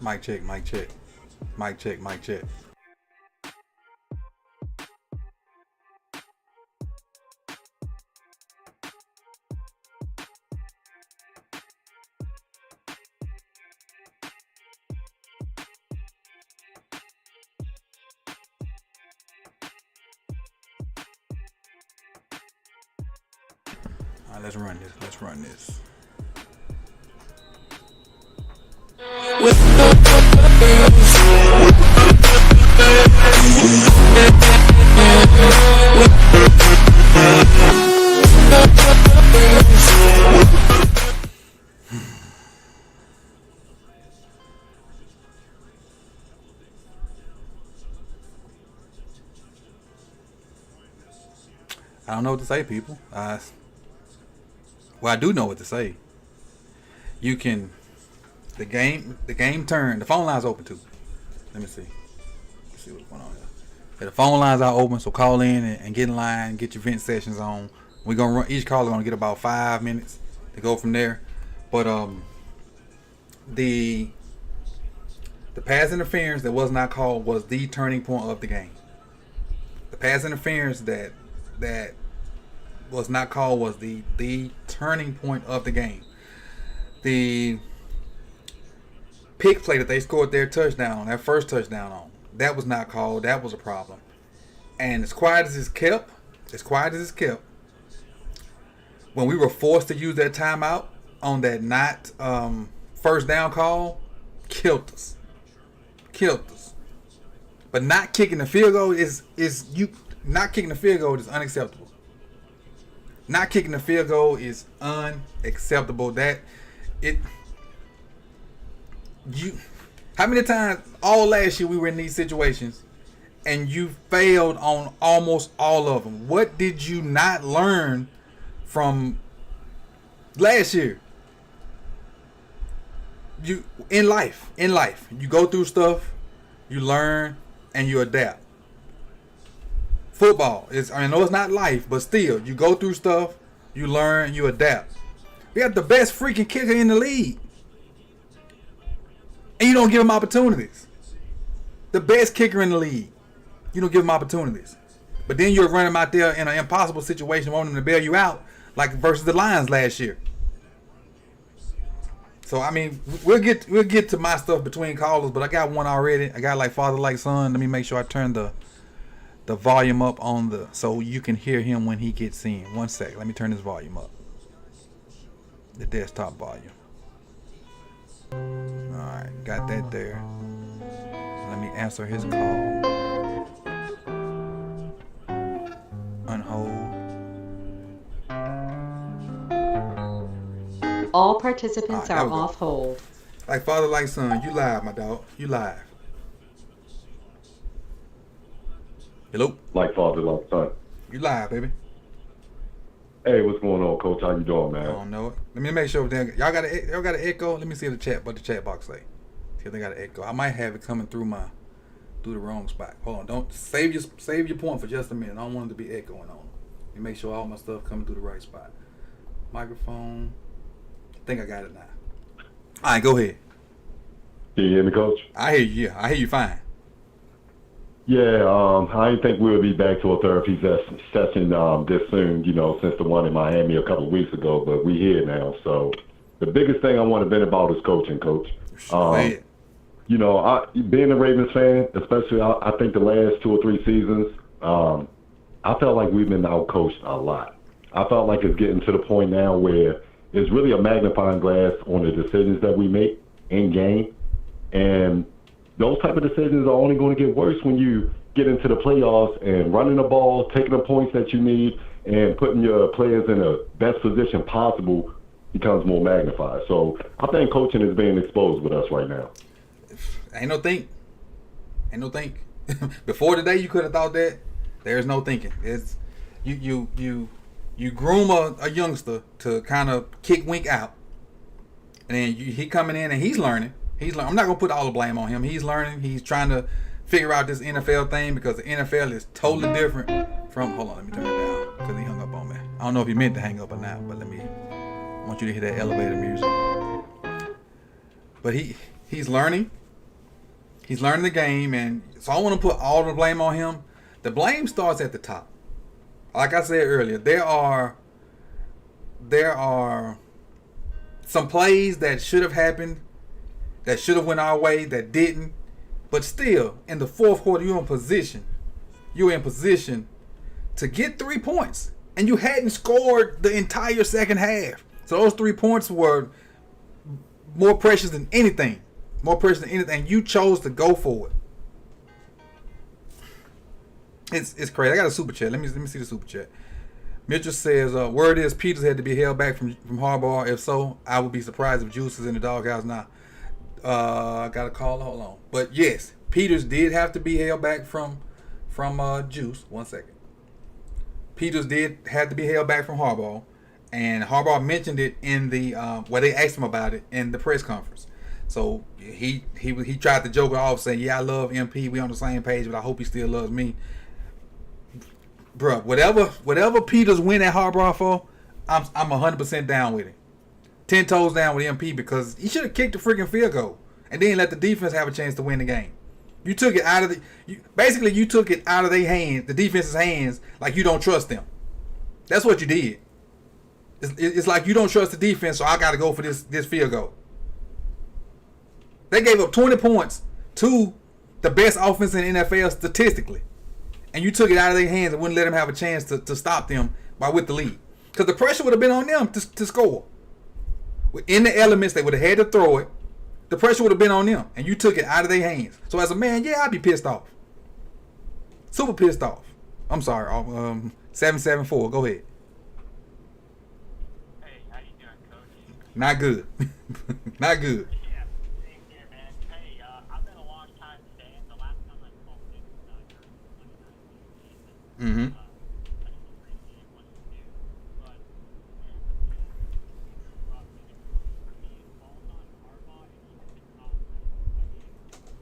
Mic check, mic check. Mic check, mic check. All right, let's run this. Let's run this. I don't know what to say, people. Well, I do know what to say. You can, the game turned. The phone line's open too. Let me see. Let's see what's going on here. Yeah, the phone lines are open, so call in and get in line, get your vent sessions on. We're gonna run. Each caller gonna get about 5 minutes to go from there. But the pass interference that was not called was the turning point of the game. The pass interference that was not called was the turning point of the game. The pick play that they scored their touchdown, that first touchdown on, that was not called. That was a problem. And as quiet as it's kept, when we were forced to use that timeout on that not first down call, killed us. But not kicking the field goal is unacceptable. Not kicking the field goal is unacceptable. How many times all last year we were in these situations and you failed on almost all of them? What did you not learn from last year? In life, you go through stuff, you learn, and you adapt. Football I know it's not life, but still, you go through stuff, you learn, you adapt. We have the best freaking kicker in the league, and you don't give him opportunities. The best kicker in the league, you don't give him opportunities. But then you're running him out there in an impossible situation, wanting him to bail you out, like versus the Lions last year. So I mean, we'll get to my stuff between callers, but I got one already. I got like father like son. Let me make sure I turn the volume up on so you can hear him when he gets in. 1 sec. Let me turn this volume up. The desktop volume. Alright, got that there. Let me answer his call. Unhold. All participants are off hold. Like father, like son, you live, my dog. You live. Hello? Like father, like son. You live, baby. Hey, what's going on, Coach? How you doing, man? I don't know it. Let me make sure y'all got an echo. Let me see what the chat box say. See if they got an echo. I might have it coming through the wrong spot. Hold on, don't save your point for just a minute. I don't want it to be echoing on. Let me make sure all my stuff coming through the right spot. Microphone. I think I got it now. All right, go ahead. Can you hear me, Coach? I hear you. Yeah, I hear you fine. Yeah, I didn't think we would be back to a therapy session this soon, since the one in Miami a couple of weeks ago, but we here now. So the biggest thing I want to vent about is coaching, Coach. Go ahead. Being a Ravens fan, especially I think the last 2 or 3 seasons, I felt like we've been out-coached a lot. I felt like it's getting to the point now where it's really a magnifying glass on the decisions that we make in game. And those type of decisions are only going to get worse when you get into the playoffs and running the ball, taking the points that you need, and putting your players in the best position possible becomes more magnified. So I think coaching is being exposed with us right now. Ain't no think. Before today, you could have thought that. There's no thinking. It's you groom a youngster to kind of kick Wink out, and then he coming in and he's learning. I'm not gonna put all the blame on him. He's learning. He's trying to figure out this NFL thing because the NFL is totally different from. Hold on, let me turn it down because he hung up on me. I don't know if he meant to hang up or not, but I want you to hear that elevator music. But he's learning. He's learning the game, and so I want to put all the blame on him. The blame starts at the top. Like I said earlier, there are some plays that should have happened, that should have went our way, that didn't. But still, in the fourth quarter, you're in position to get 3 points, and you hadn't scored the entire second half. So those 3 points were more precious than anything. You chose to go for it. It's crazy. I got a super chat. Let me see the super chat. Mitchell says, word is Peters had to be held back from Harbaugh. If so, I would be surprised if Juice is in the doghouse now. I got a call. Hold on. But yes, Peters did have to be held back from Juice. 1 second. Peters did have to be held back from Harbaugh, and Harbaugh mentioned it in the they asked him about it in the press conference. So he tried to joke it off, saying, "Yeah, I love MP. We on the same page, but I hope he still loves me." Bruh, whatever Peters win at Harbaugh for, I'm 100% down with it. 10 toes down with MP, because he should have kicked the freaking field goal and then let the defense have a chance to win the game. You took it out of you took it out of their hands, the defense's hands, like you don't trust them. That's what you did. It's like you don't trust the defense, so I got to go for this field goal. They gave up 20 points to the best offense in the NFL statistically, and you took it out of their hands and wouldn't let them have a chance to stop them with the lead. Because the pressure would have been on them to score. In the elements, they would have had to throw it. The pressure would have been on them, and you took it out of their hands. So as a man, yeah, I'd be pissed off. Super pissed off. I'm sorry. 774. Go ahead. Hey, how you doing, Coach? Not good. Not good. Yeah, same here, man. Hey, I've been a long time fan. The last time I called it was during the 2019 season. Mm-hmm. I just appreciate what you do. But, man, for me, it falls on Harbaugh and even the conference. I mean,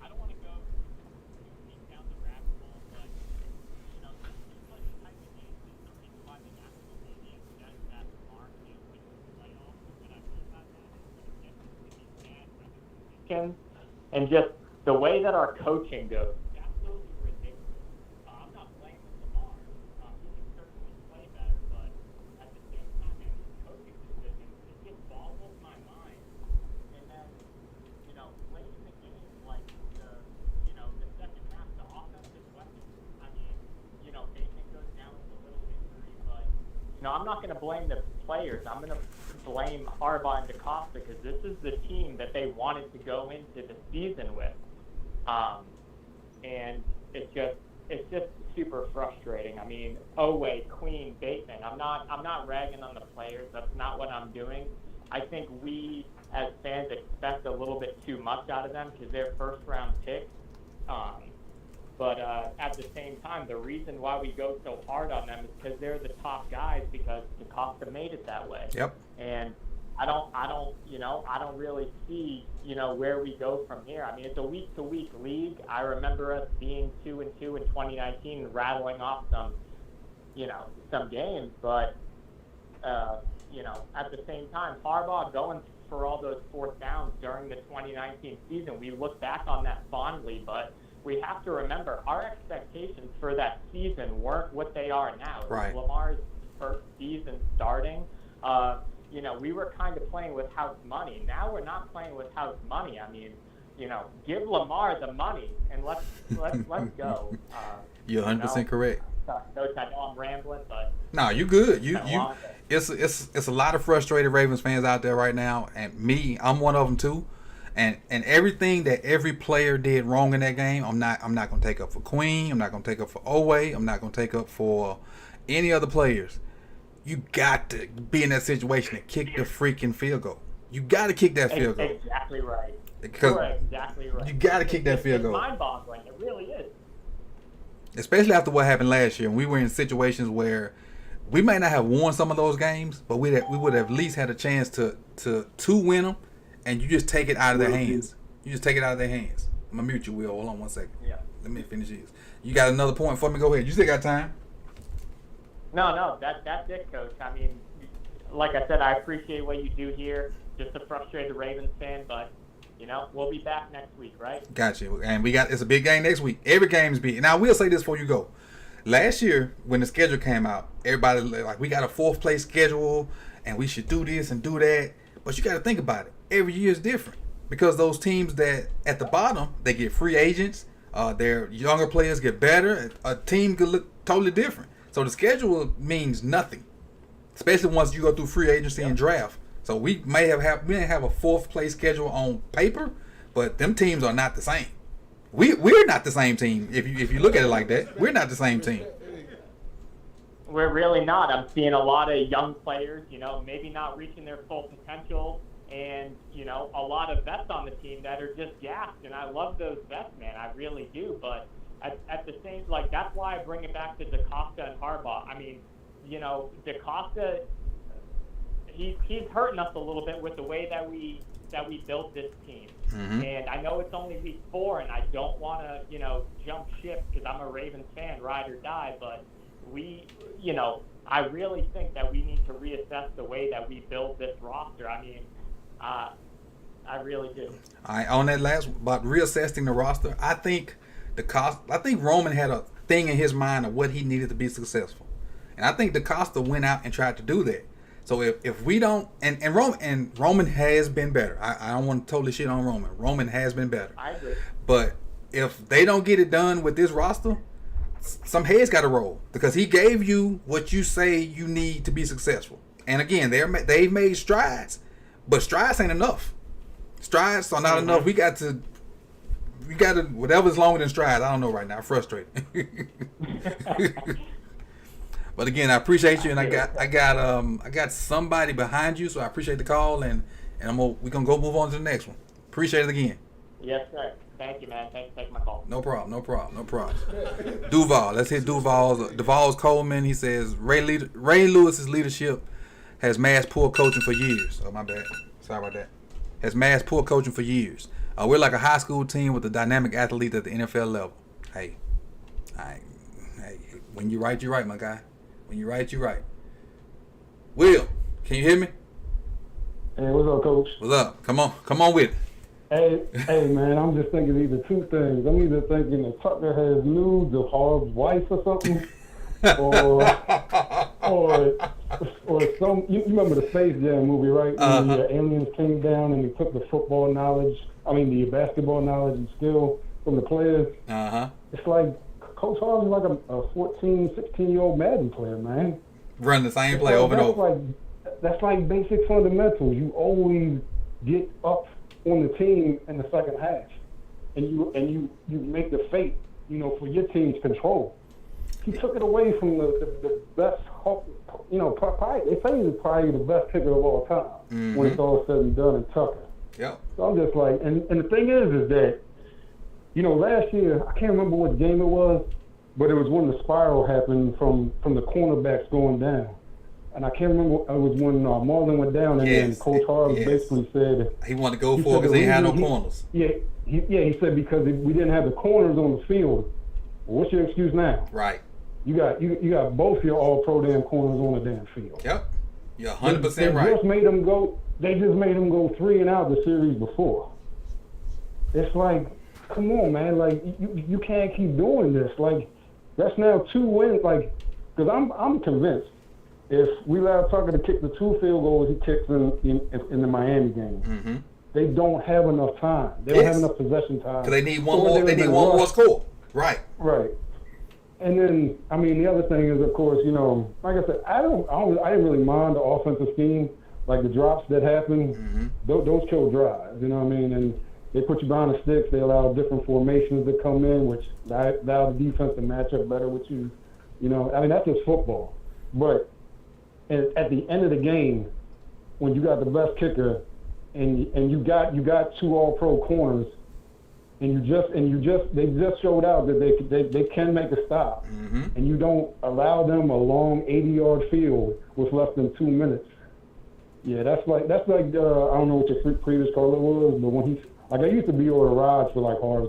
I don't want to go too deep down the rabbit hole, but, you know, this seems like the type of game is the reason why they absolutely upset that Lamar can't win the playoffs. What I mean by that is when it gets to these bad weather conditions and just the way that our coaching goes, it's absolutely ridiculous. I'm not blaming Lamar. He can certainly play better, but at the same time, man, these coaching decisions, it just boggles my mind. And then, you know, late in the game, like the second half, the offensive weapons. I mean, you know, Bateman goes down with a little injury, but you know, I'm not going to blame the players. I'm going to blame Harbaugh and DeCosta, because this is the team that they wanted to go into the season with. And it's just super frustrating. I mean, Oweh, Queen, Bateman. I'm not ragging on the players. That's not what I'm doing. I think we as fans expect a little bit too much out of them because they're first round picks. But at the same time, the reason why we go so hard on them is because they're the top guys, because DeCosta made it that way. Yep. And I don't really see, where we go from here. I mean, it's a week-to-week league. I remember us being 2-2 in 2019, rattling off some games, but at the same time, Harbaugh going for all those fourth downs during the 2019 season, we look back on that fondly, but we have to remember our expectations for that season weren't what they are now. Right. Lamar's first season starting, we were kind of playing with house money. Now we're not playing with house money. I mean, give Lamar the money and let's go. You're 100% correct. Coach, I know I'm rambling, but no, you good. It's a lot of frustrated Ravens fans out there right now, and me, I'm one of them too. And everything that every player did wrong in that game, I'm not going to take up for Queen. I'm not going to take up for Oweh. I'm not going to take up for any other players. You got to be in that situation and kick the freaking field goal. You got to kick that field goal. Exactly right. You're exactly right. You got to kick that field goal. It's mind-boggling. It really is. Especially after what happened last year, when we were in situations where we might not have won some of those games, but we would have at least had a chance to win them, and you just take it out of their hands. You just take it out of their hands. I'm going to mute you, Will. Hold on 1 second. Yeah. Let me finish this. You got another point for me? Go ahead. You still got time. No, that's it, Coach. I mean, like I said, I appreciate what you do here, just to frustrate the Ravens fan, but we'll be back next week, right? Gotcha. And it's a big game next week. Every game is big. Now, I will say this before you go. Last year, when the schedule came out, everybody like, we got a 4th place schedule, and we should do this and do that. But you got to think about it. Every year is different because those teams that at the bottom, they get free agents. Their younger players get better. A team could look totally different. So the schedule means nothing, especially once you go through free agency and draft. So we may have a 4th place schedule on paper, but them teams are not the same. We're not the same team. If you look at it like that, we're not the same team. We're really not. I'm seeing a lot of young players, maybe not reaching their full potential, and a lot of vets on the team that are just gassed. And I love those vets, man. I really do. But at the same, that's why I bring it back to DaCosta and Harbaugh. I mean, DaCosta, he's hurting us a little bit with the way that we built this team. Mm-hmm. And I know it's only week 4, and I don't want to, jump ship because I'm a Ravens fan, ride or die. But I really think that we need to reassess the way that we build this roster. I mean, I really do. All right, on that last about reassessing the roster, I think Roman had a thing in his mind of what he needed to be successful, and I think DaCosta went out and tried to do that. So if we don't, and Roman has been better. I don't want to totally shit on Roman. Roman has been better. I agree. But if they don't get it done with this roster, some heads got to roll because he gave you what you say you need to be successful. And again, they've made strides, but strides ain't enough. Strides are not enough. We got to whatever's longer than strides. I don't know right now. I'm frustrated. But again, I appreciate you, and I got somebody behind you, so I appreciate the call, and we're gonna go move on to the next one. Appreciate it again. Yes, sir. Thank you, man. Thanks for taking my call. No problem. Duval, let's hit Duval's Coleman. He says Ray Lewis's leadership has masked poor coaching for years. Oh, my bad. Sorry about that. Has masked poor coaching for years. We're like a high school team with a dynamic athlete at the NFL level. Hey, when you're right, my guy. When you're right. Will, can you hear me? Hey, what's up, Coach? What's up? Come on with it. Hey, man, I'm just thinking either 2 things. I'm either thinking that Tucker has nudes of Harb's wife or something, or some. You remember the Space Jam movie, right? When the aliens came down and they took the the basketball knowledge and skill from the players. It's like Coach Harb's like a 14, 16-year-old Madden player, man. Run the same play over and over. That's like basic fundamentals. You always get up on the team in the second half, and you make the fate, for your team's control. He took it away from the best, probably, they say he's probably the best kicker of all time when it's all said and done in Tucker. Yep. So I'm just like, and the thing is that, last year, I can't remember what game it was, but it was when the spiral happened from the cornerbacks going down. And I can't remember, it was when Marlon went down, and then Coach Harb basically said he wanted to go for it because he had no corners. He said because we didn't have the corners on the field. Well, what's your excuse now? Right. You got both your all-pro damn corners on the damn field. Yep. You're 100% right. They just made them go 3 and out the series before. It's like, come on, man. Like, you can't keep doing this. Like, that's now 2 wins. Like, because I'm convinced if we allow Tucker to kick the 2 field goals he kicks in the Miami game, they don't have enough time. They don't have enough possession time. Because they need one more. They need one more score. Right. Right. And then, I mean, the other thing is, of course, like I said, I didn't really mind the offensive scheme, like the drops that happen. Those kill drives. You know what I mean? And they put you behind the sticks. They allow different formations to come in, which allow the defense to match up better with you. I mean, that's just football. But at the end of the game, when you got the best kicker and you got 2 all-pro corners, and they just showed out that they can make a stop, and you don't allow them a long 80-yard field with less than 2 minutes. Yeah, that's like I don't know what your previous caller was, but when I used to be on the rods for like Harbs,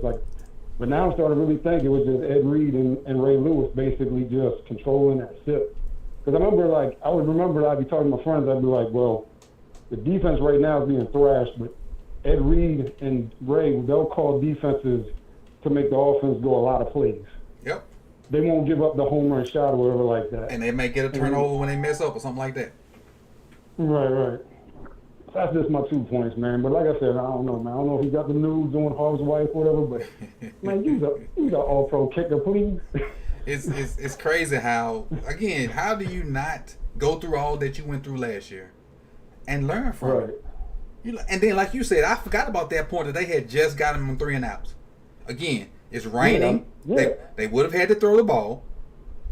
but now I'm starting to really think it was just Ed Reed and Ray Lewis basically just controlling that ship. Because I would remember I'd be talking to my friends, I'd be like, well, the defense right now is being thrashed, but Ed Reed and Ray, they'll call defenses to make the offense go a lot of plays. Yep. They won't give up the home run shot or whatever like that. And they may get a turnover when they mess up or something like that. Right. That's just my 2 points, man. But like I said, I don't know, man. I don't know if he got the news doing Harv's wife or whatever, but man, you the all-pro kicker, please. It's crazy how do you not go through all that you went through last year and learn from it? And then, like you said, I forgot about that point that they had just got him on 3 and outs. Again, it's raining. Yeah. They would have had to throw the ball.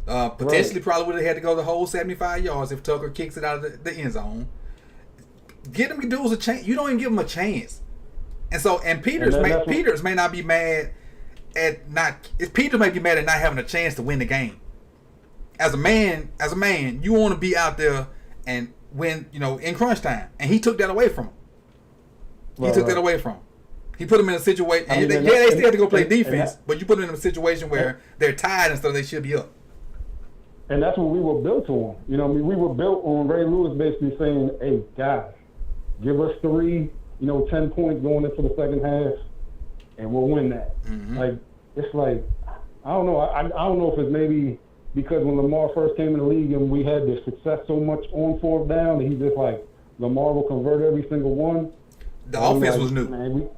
Potentially, probably would have had to go the whole 75 yards if Tucker kicks it out of the end zone. Get them dudes a chance. You don't even give them a chance. And Peters may not be mad at Peters may be mad at not having a chance to win the game. As a man, you want to be out there and win, in crunch time. And he took that away from him. That away from him. He put them in a situation, they still have to go play defense, but you put them in a situation where they're tied instead of they should be up. And that's what we were built on. We were built on Ray Lewis basically saying, hey, guys, give us 3, 10 points going into the second half, and we'll win that. Mm-hmm. It's like, I don't know. I don't know if it's maybe because when Lamar first came in the league and we had the success so much on 4th down, that he's just like, Lamar will convert every single one. The offense was new. Man,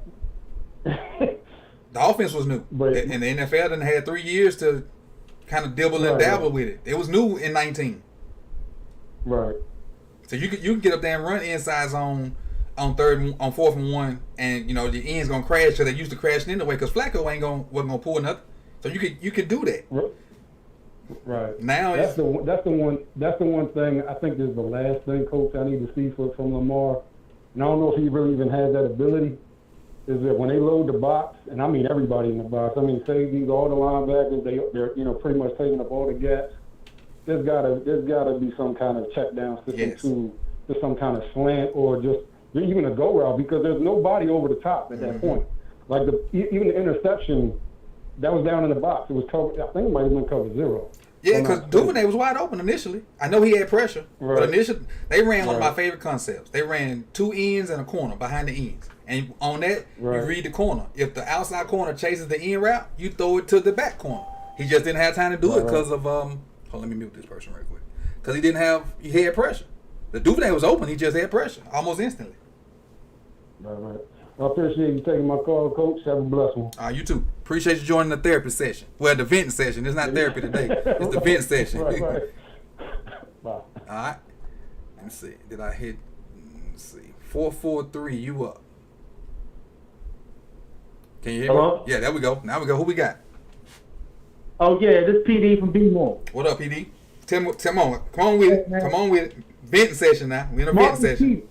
the offense was new. And the NFL done had 3 years to kind of dibble and dabble with it. It was new in 19. Right. So you can get up there and run inside zone on 4th and 1, and the end's gonna crash because they used to crashing anyway because Flacco wasn't gonna pull nothing. So you could do that. Right. Now that's the one thing I think is the last thing, Coach, I need to see from Lamar. And I don't know if he really even has that ability. Is that when they load the box, and I mean everybody in the box, I mean safeties, all the linebackers, they're pretty much taking up all the gaps. There's gotta be some kind of check down system to some kind of slant or just even a go route because there's nobody over the top at that point. Like even the interception that was down in the box, it was covered. I think it might have been covered 0. Yeah, because Duvernay was wide open initially. I know he had pressure, but initially they ran one of my favorite concepts. They ran 2 ends and a corner behind the ends. And on that, you read the corner. If the outside corner chases the end route, you throw it to the back corner. He just didn't have time to do it because of hold on, let me mute this person right quick. Because he had pressure. The Duvernay was open, he just had pressure almost instantly. Right. I appreciate you taking my call, Coach. Have a blessed one. You too. Appreciate you joining the therapy session. Well, the vent session. It's not therapy today. It's the vent session. Right. Bye. All right. Let me see. Did I hit? Let's see. 443. You up? Can you hear me? Yeah, there we go. Now we go. Who we got? Oh yeah, this PD from B-More. What up, PD? Come on with it. Come on with it. Venting session now. We in a venting session.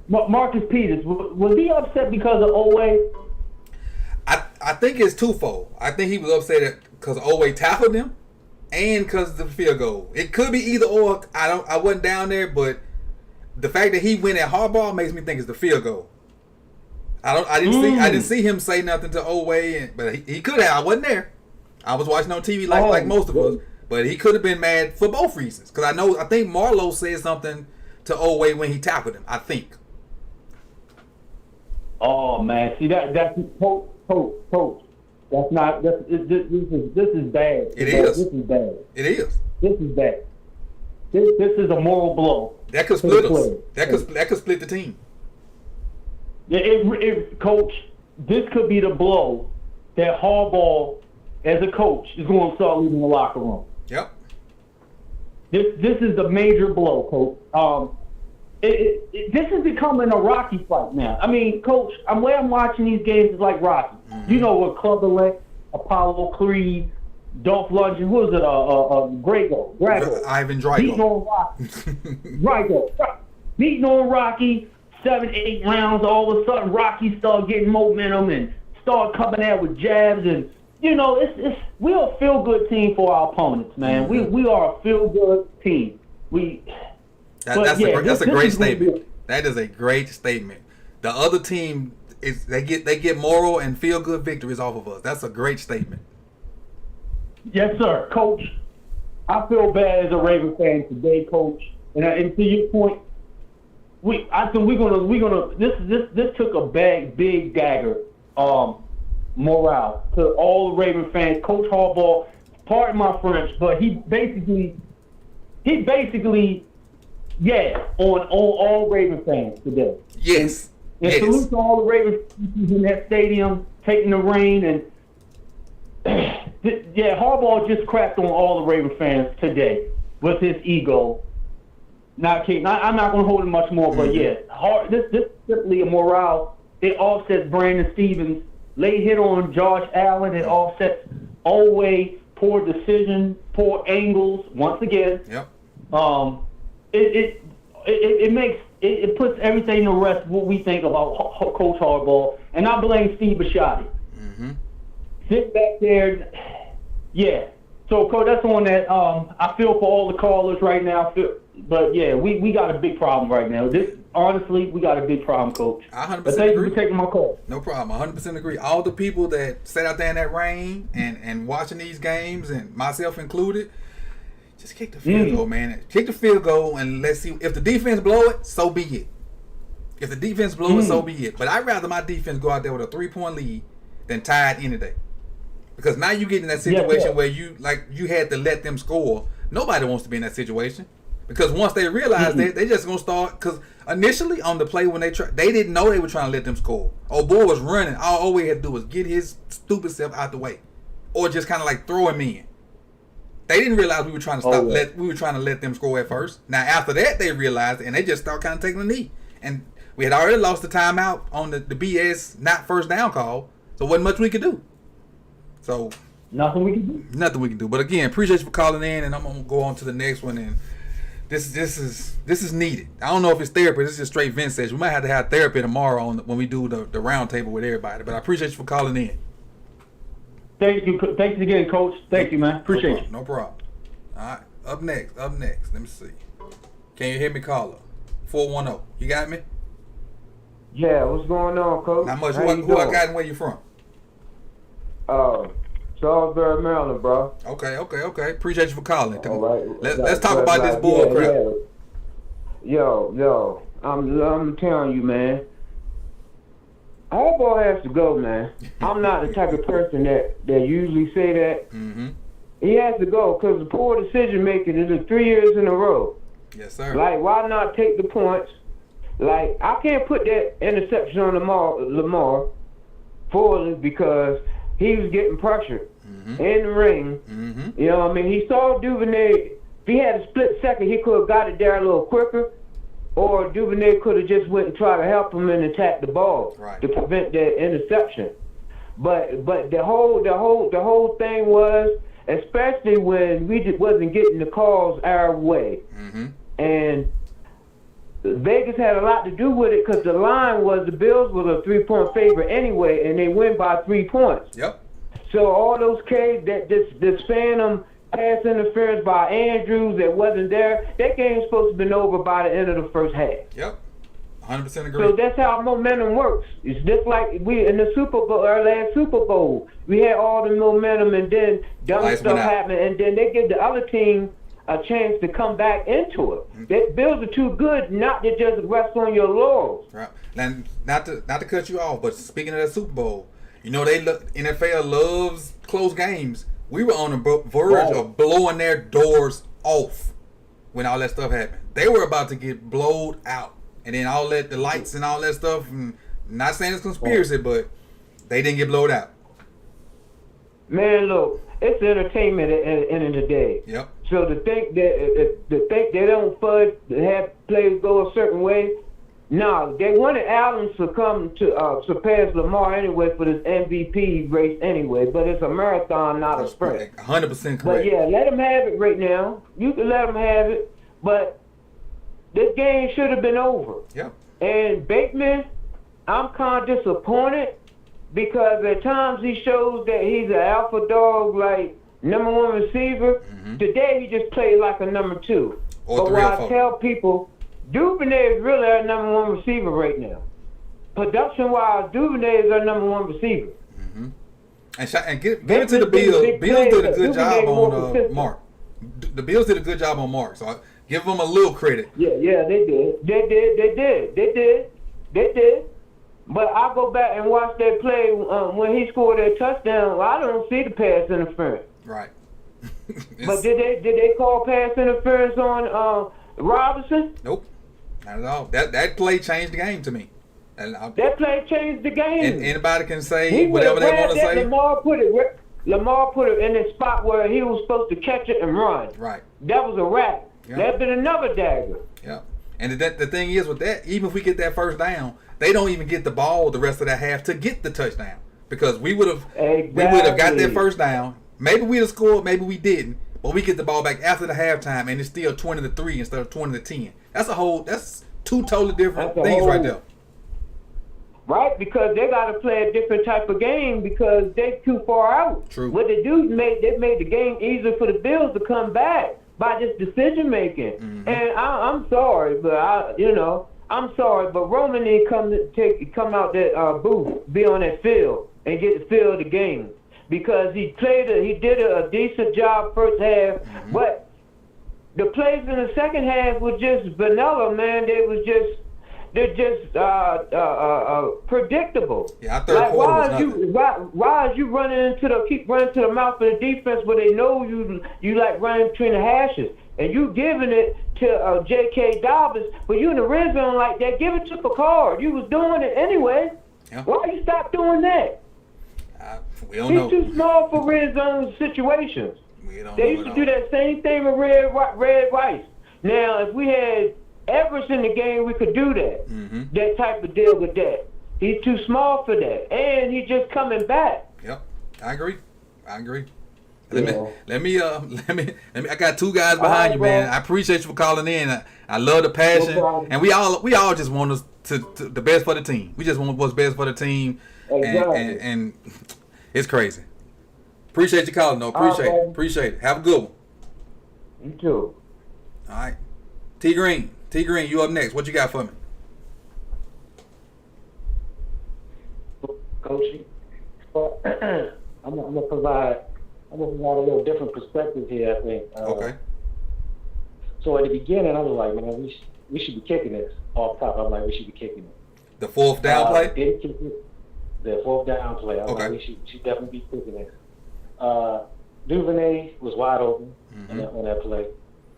Marcus Peters, was he upset because of Oweh? I think it's twofold. I think he was upset because Oweh tackled him and because of the field goal. It could be either or. I wasn't down there, but the fact that he went at Harbaugh makes me think it's the field goal. I didn't see him say nothing to Oweh, but he could have. I wasn't there. I was watching on TV like most of us, but he could have been mad for both reasons. Because I think Marlowe said something to Oweh when he tackled him. I think. Oh man, see that's coach. That's not. This is bad. It is. This is bad. It is. This is bad. This is a moral blow. That could split us. That could split the team. Yeah, Coach, this could be the blow that Harbaugh, as a coach, is going to start leaving the locker room. Yep. This is the major blow, Coach. This is becoming a Rocky fight now. I mean, Coach, the way I'm watching these games is like Rocky. Mm-hmm. You know what Club Elect, Apollo Creed, Dolph Lundgren, who is it? Drago. Ivan Drago. Beating on Rocky. Drago. Beating on Rocky. 7-8 rounds, all of a sudden Rocky start getting momentum and start coming out with jabs, and we are a feel good team for our opponents, man. Mm-hmm. We are a feel good team. That's a great statement. That is a great statement. The other team they get moral and feel good victories off of us. That's a great statement. Yes, sir, Coach. I feel bad as a Raven fan today, Coach, and to your point. I said we're gonna. This took a big dagger. Morale to all the Raven fans. Coach Harbaugh, pardon my French, but he basically, on all Raven fans today. Yes. And salute to all the Raven fans in that stadium, taking the reign, and Harbaugh just crapped on all the Raven fans today with his ego. Not kidding. I'm not going to hold it much more, but this is simply a morale. It offsets Brandon Stevens. Late hit on Josh Allen. It offsets Elway. Poor decision. Poor angles. Once again. Yep. It puts everything to rest what we think about Coach Harbaugh. And I blame Steve Bisciotti. Mm-hmm. Sit back there. Yeah. So, Coach, that's on that. I feel for all the callers right now. But, we got a big problem right now. Honestly, we got a big problem, Coach. I 100% but thank agree. you for taking my call. No problem. 100% agree. All the people that sat out there in that rain and watching these games, and myself included, just kick the field goal, man. Kick the field goal, and let's see. If the defense blow it, so be it. If the defense blow it, so be it. But I'd rather my defense go out there with a 3-point lead than tie it any day. Because now you get in that situation where you had to let them score. Nobody wants to be in that situation. Because once they realize that, they just gonna start. Because initially on the play when they didn't know they were trying to let them score. Old boy was running. All we had to do was get his stupid self out the way, or just kind of like throw him in. They didn't realize we were trying to stop. We were trying to let them score at first. Now after that they realized it, and they just start kind of taking a knee. And we had already lost the timeout on the BS not first down call, so wasn't much we could do. So nothing we can do. But again, appreciate you for calling in, and I'm gonna go on to the next one. And this is needed. I don't know if it's therapy. This is just straight vent session. We might have to have therapy tomorrow when we do the round table with everybody. But I appreciate you for calling in. Thank you. Thanks again, Coach. Thank you, man. Appreciate you. No problem. All right. Up next. Let me see. Can you hear me, caller? 410. You got me? Yeah, what's going on, Coach? Not much. Who I got and where you from? Salisbury, Maryland, bro. Okay. Appreciate you for calling. All right. Let's talk about this bull crap. Yo, I'm telling you, man. Harbaugh has to go, man. I'm not the type of person that usually say that. Mm-hmm. He has to go because the poor decision making is 3 years in a row. Yes, sir. Like, why not take the points? Like, I can't put that interception on Lamar fully because he was getting pressured in the ring. Mm-hmm. You know what I mean? He saw Duvernay. If he had a split second, he could have got it there a little quicker. Or Duvernay could have just went and tried to help him and attack the ball to prevent that interception. But the whole thing was, especially when we just wasn't getting the calls our way. Mm-hmm. And Vegas had a lot to do with it because the line was the Bills was a 3-point favorite anyway, and they win by 3 points. Yep. So all those K's that this phantom pass interference by Andrews that wasn't there, that game's supposed to have been over by the end of the first half. Yep. 100% agree. So that's how momentum works. It's just like we in the Super Bowl, our last Super Bowl. We had all the momentum, and then dumb stuff happened, and then they give the other team a chance to come back into it. Mm-hmm. The Bills are too good not to just rest on your laurels. Right. And not to cut you off, but speaking of the Super Bowl, you know NFL loves close games. We were on the verge of blowing their doors off when all that stuff happened. They were about to get blowed out, and then all that, the lights and all that stuff. And not saying it's conspiracy, but they didn't get blowed out. Man, look, it's entertainment at the end of the day. Yep. So to think they don't fudge, to have players go a certain way. No, they wanted Allen to come to surpass Lamar anyway for this MVP race anyway, but it's a marathon, not a sprint. 100% correct. But yeah, let them have it right now. You can let them have it, but this game should have been over. Yep. And Bateman, I'm kind of disappointed because at times he shows that he's an alpha dog, like number 1 receiver. Mm-hmm. Today he just played like a number 2. Or but 3 or what 4. I tell people, Duvernay is really our number 1 receiver right now. Production-wise, Duvernay is our number 1 receiver. Mm-hmm. And give it to the Bills. Bills did a good job on Mark. The Bills did a good job on Mark. So Give them a little credit. Yeah, they did. But I go back and watch that play when he scored that touchdown. I don't see the pass interference. Right. But did they call pass interference on Robinson? Nope, not at all. That play changed the game to me. That play changed the game. And anybody can say whatever they want to say. Lamar put it in the spot where he was supposed to catch it and run. Right. That was a wrap. Yeah. That'd been another dagger. Yeah. And the thing is with that, even if we get that first down, they don't even get the ball the rest of that half to get the touchdown, because we would have got that first down. Maybe we'd have scored, maybe we didn't, but we get the ball back after the halftime, and it's still 20-3 instead of 20-10. That's two totally different things right there. Right, because they got to play a different type of game because they're too far out. True. What they do is they made the game easier for the Bills to come back by just decision making. Mm-hmm. And I'm sorry, but I'm sorry, but Roman didn't come out that booth, be on that field, and get the feel of the game, because he did a decent job first half, mm-hmm. but the plays in the second half was just vanilla, man. They're just predictable. Yeah, our third quarter was nothing. Why is you keep running to the mouth of the defense where they know you like running between the hashes, and you giving it to J.K. Dobbins, but you in the red zone like that? Give it to Picard. You was doing it anyway. Yeah. Why you stop doing that? We don't know. He's too small for red zone situations. They used to do that same thing with Red Rice. Now, if we had Everest in the game, we could do that. Mm-hmm. That type of deal with that. He's too small for that, and he's just coming back. Yep, I agree. Let me. I got two guys behind you, man. I appreciate you for calling in. I love the passion, and we all just want us to the best for the team. We just want what's best for the team, Exactly. and it's crazy. Appreciate you calling, though. Appreciate it. Have a good one. You too. All right, T Green, you up next. What you got for me? Coaching. Well, I'm gonna provide a little different perspective here, I think. Okay. So at the beginning, I was like, man, we should be kicking this off top. I'm like, we should be kicking it. The fourth down play? Didn't kick it. The fourth down play. I was Okay. like, we should definitely be kicking this. Duvernay was wide open on that play.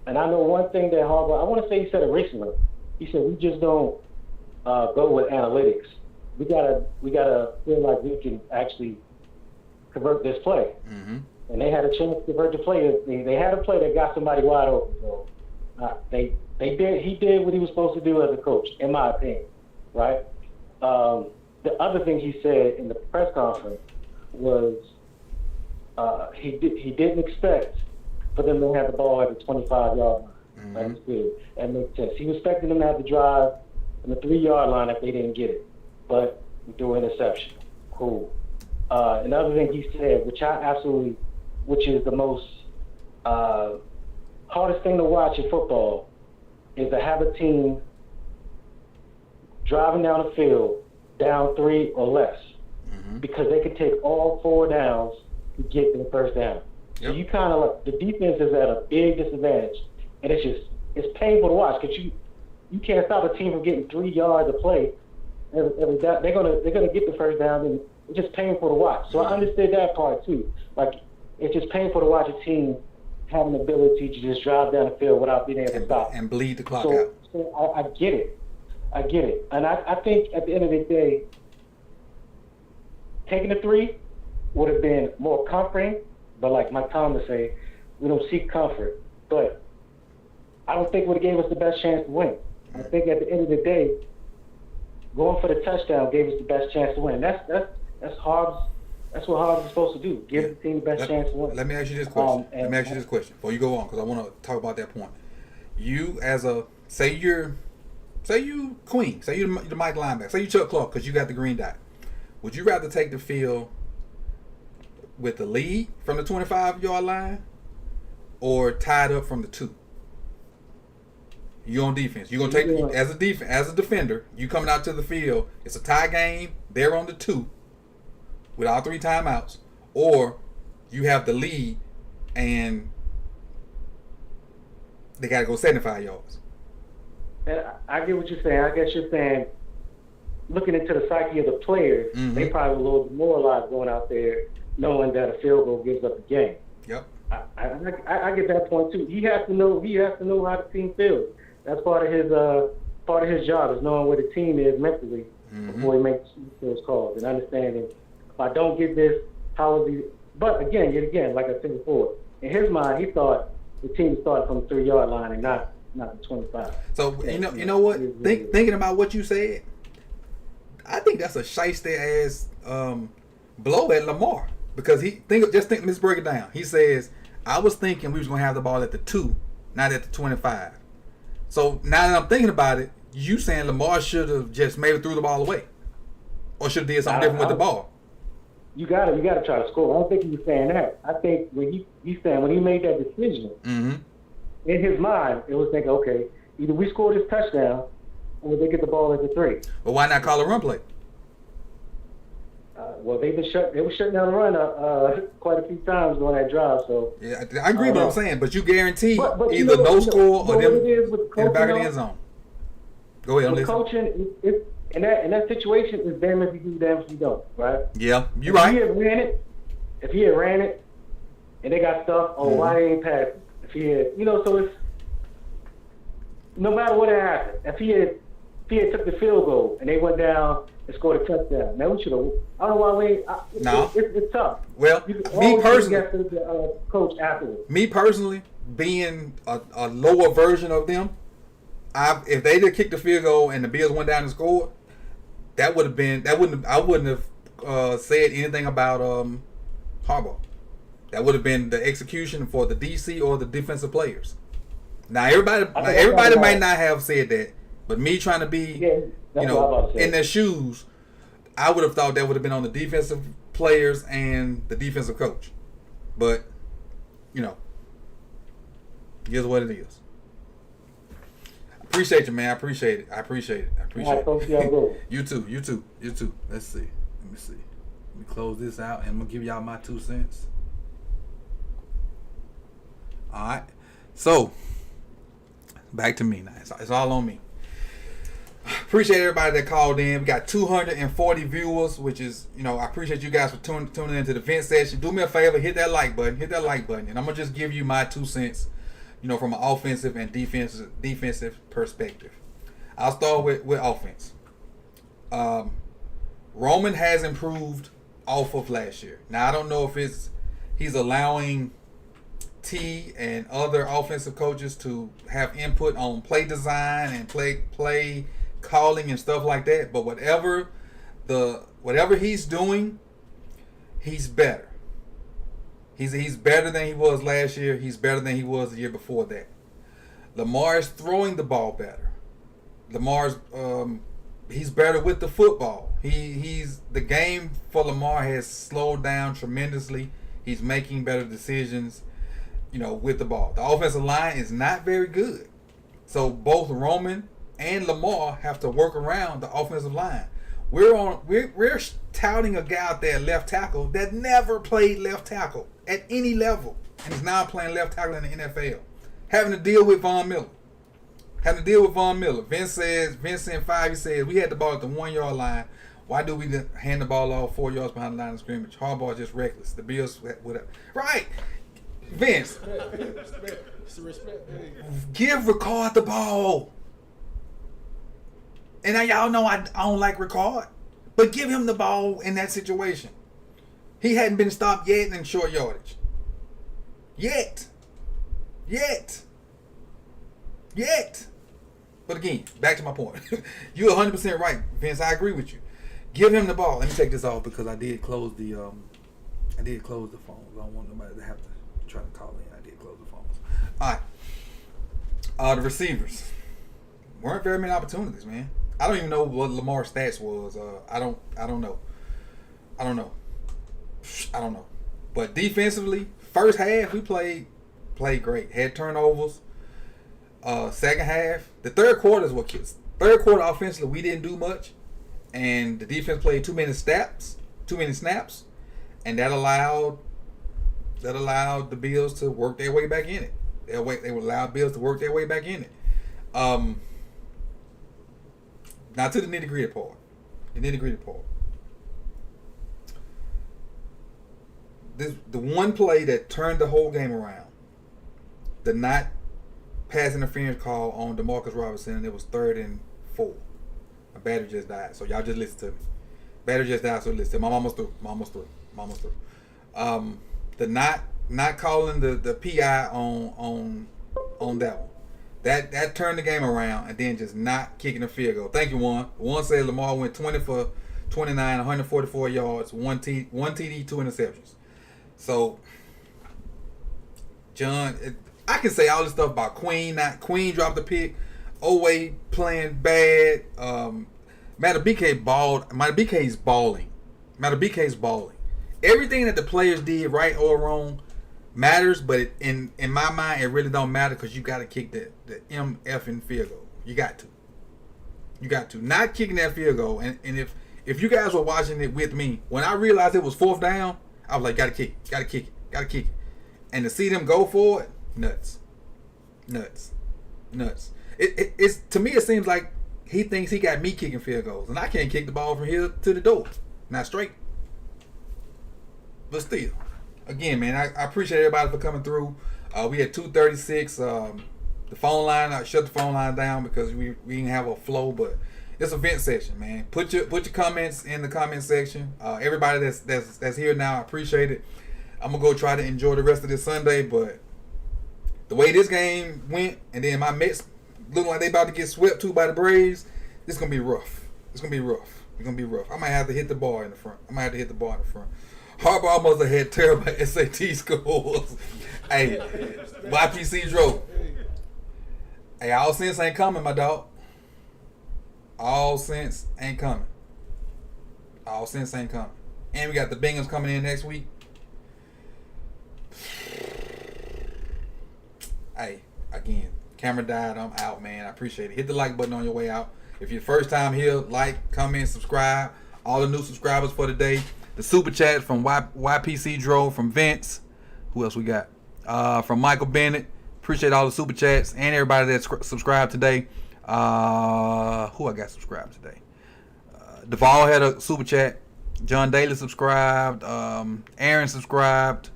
And I know one thing that Harbaugh, I want to say he said it recently. He said, we just don't go with analytics. We gotta feel like we can actually convert this play. Mm-hmm. And they had a chance to convert the play. They had a play that got somebody wide open. So he did what he was supposed to do as a coach, in my opinion, right? The other thing he said in the press conference was he didn't expect for them to have the ball at the 25-yard line. Mm-hmm. That's good. That makes sense. He was expecting them to have to drive from the 3-yard line if they didn't get it, but we threw an interception. Cool. Another thing he said, which is the most hardest thing to watch in football, is to have a team driving down the field down 3 or less, because they can take all 4 downs to get to the first down. Yep. So you kind of like, the defense is at a big disadvantage, and it's painful to watch because you can't stop a team from getting 3 yards of play every down. They're gonna get the first down, and it's just painful to watch. So I understood that part too. Like, it's just painful to watch a team having the ability to just drive down the field without being able to stop and bleed the clock out. So I get it. And I think at the end of the day, taking the 3 would have been more comforting. But like Mike Tomlin say, we don't seek comfort. But I don't think it would have gave us the best chance to win. I think at the end of the day, going for the touchdown gave us the best chance to win. That's Harb's. That's what Harbaugh is supposed to do. Give the team the best chance to win. Let me ask you this question. Before you go on, because I want to talk about that point. You as a say you Queen, say you the Mike linebacker, say you Chuck Clark because you got the green dot. Would you rather take the field with the lead from the 25-yard line, or tied up from the 2? You on defense. You gonna take as a defender. You coming out to the field. It's a tie game. They're on the 2 with all 3 timeouts, or you have the lead and they got to go 75 yards. And I get what you're saying. I guess you're saying, looking into the psyche of the players, they probably were a little demoralized going out there, knowing that a field goal gives up the game. Yep. I get that point too. He has to know how the team feels. That's part of his job is knowing where the team is mentally before he makes those calls and understanding if I don't get this, how is he? But again, like I said before, in his mind, he thought the team started from the 3-yard line and not the 25. So you know what? Thinking about what you said, I think that's a shiesty ass blow at Lamar because let's break it down. He says, I was thinking we was gonna have the ball at the 2, not at the 25. So now that I'm thinking about it, you saying Lamar should have just maybe threw the ball away, or should have did something different with the ball. You gotta try to score. I don't think he was saying that. I think when he's saying when he made that decision, in his mind it was thinking, okay, either we score this touchdown or they get the ball at the 3. But why not call a run play? Well, they were shutting down the run quite a few times on that drive. So yeah, I agree with what I'm saying. But you guarantee either no score or them in the back of the end zone. Go ahead, with coaching, in that situation, it's damn if you do, damn if you don't, right? Yeah, you're right. If he had ran it, and they got stuff, why they ain't passing? If he had, so it's no matter what had happened. If he had took the field goal and they went down and scored a touchdown, man, we should have. I don't know why we. No, it's tough. Well, me personally, coach afterwards. Me personally, being a lower version of them, if they did kick the field goal and the Bills went down and scored, I wouldn't have said anything about Harbaugh. That would have been the execution for the DC or the defensive players. Now everybody might not have said that, but me trying to be, in their shoes, I would have thought that would have been on the defensive players and the defensive coach. But, here's what it is. Appreciate you, man. I appreciate it. You too. Let's see. Let me close this out, and I'm gonna give y'all my 2 cents. All right. So back to me now. It's all on me. Appreciate everybody that called in. We got 240 viewers, which is, I appreciate you guys for tuning into the vent session. Do me a favor, hit that like button, and I'm gonna just give you my 2 cents. From an offensive and defensive perspective. I'll start with offense. Roman has improved off of last year. Now, I don't know if he's allowing T and other offensive coaches to have input on play design and play calling and stuff like that. But whatever he's doing, he's better. He's better than he was last year. He's better than he was the year before that. Lamar is throwing the ball better. He's better with the football. The game for Lamar has slowed down tremendously. He's making better decisions, with the ball. The offensive line is not very good. So both Roman and Lamar have to work around the offensive line. We're touting a guy out there left tackle that never played left tackle at any level, and is now playing left tackle in the NFL. Having to deal with Von Miller. Vince in 5, he says, we had the ball at the 1-yard line. Why do we hand the ball off 4 yards behind the line of scrimmage? Harbaugh just reckless. The Bills, whatever. Right. Vince. Give Ricard the ball. And now y'all know I don't like Ricard, but give him the ball in that situation. He hadn't been stopped yet in short yardage. Yet. But again, back to my point. You're 100% right, Vince. I agree with you. Give him the ball. Let me take this off because I did close the phones. I don't want nobody to have to try to call in. I did close the phones. All right. The receivers. Weren't very many opportunities, man. I don't even know what Lamar's stats was. I don't know. But defensively, first half we played great. Had turnovers. Second half, the third quarter is what kills. Third quarter offensively, we didn't do much, and the defense played too many snaps, and that allowed the Bills to work their way back in it. They would allow Bills to work their way back in it. Now to the nitty-gritty part. The one play that turned the whole game around, the not pass interference call on DeMarcus Robinson, and it was 3rd and 4. My battery just died, so y'all just listen to me. Battery just died, so listen. I'm almost through. The not calling the PI on that one. That turned the game around, and then just not kicking a field goal. Thank you, Juan. Juan said Lamar went 20 for 29, 144 yards, one TD, 2 interceptions. So, John, I can say all this stuff about Queen. Queen dropped the pick. Oway playing bad. Matabike's balling. Matabike's balling. Everything that the players did, right or wrong, matters. But in my mind, it really don't matter because you got to kick the MFing field goal. You got to. Not kicking that field goal. And if you guys were watching it with me, when I realized it was 4th down, I was like, gotta kick it. And to see them go for it, nuts. It's to me, it seems like he thinks he got me kicking field goals, and I can't kick the ball from here to the door, not straight. But still, again, man, I appreciate everybody for coming through. We had 236. The phone line, I shut the phone line down because we didn't have a flow, but it's a vent session, man. Put your comments in the comment section. Everybody that's here now, I appreciate it. I'm gonna go try to enjoy the rest of this Sunday, but the way this game went, and then my Mets looking like they about to get swept too by the Braves, it's gonna be rough. I might have to hit the bar in the front. Harbaugh must have had terrible SAT scores. Hey, YPC drove. Hey, all sense ain't coming, my dog. All sense ain't coming. And we got the Bengals coming in next week. Hey, again, camera died. I'm out, man. I appreciate it. Hit the like button on your way out. If you're first time here, like, comment, subscribe. All the new subscribers for today. The super chat from YPC Dro, from Vince. Who else we got? From Michael Bennett. Appreciate all the super chats and everybody that subscribed today. Who I got subscribed today? Duvall had a super chat. John Daly subscribed. Aaron subscribed.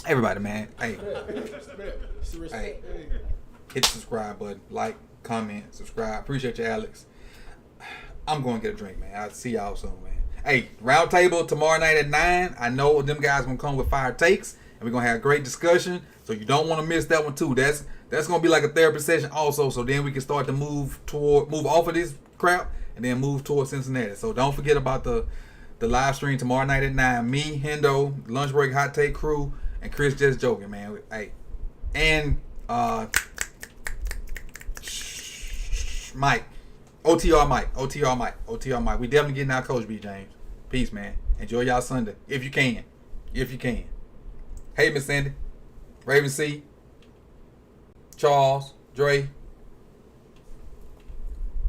Everybody, man. Hey, hit the subscribe button. Like, comment, subscribe. Appreciate you, Alex. I'm going to get a drink, man. I'll see y'all soon, man. Hey, round table tomorrow night at 9. I know them guys going to come with fire takes, and we're going to have a great discussion. So you don't want to miss that one, too. That's going to be like a therapy session also. So then we can start to move off of this crap and then move towards Cincinnati. So don't forget about the live stream tomorrow night at 9. Me, Hendo, Lunch Break Hot Take Crew, and Chris Just Joking, man. Hey, and Mike. OTR Mike. We definitely getting our Coach B, James. Peace, man. Enjoy y'all Sunday. If you can. Hey, Miss Sandy. Raven C. Charles. Dre.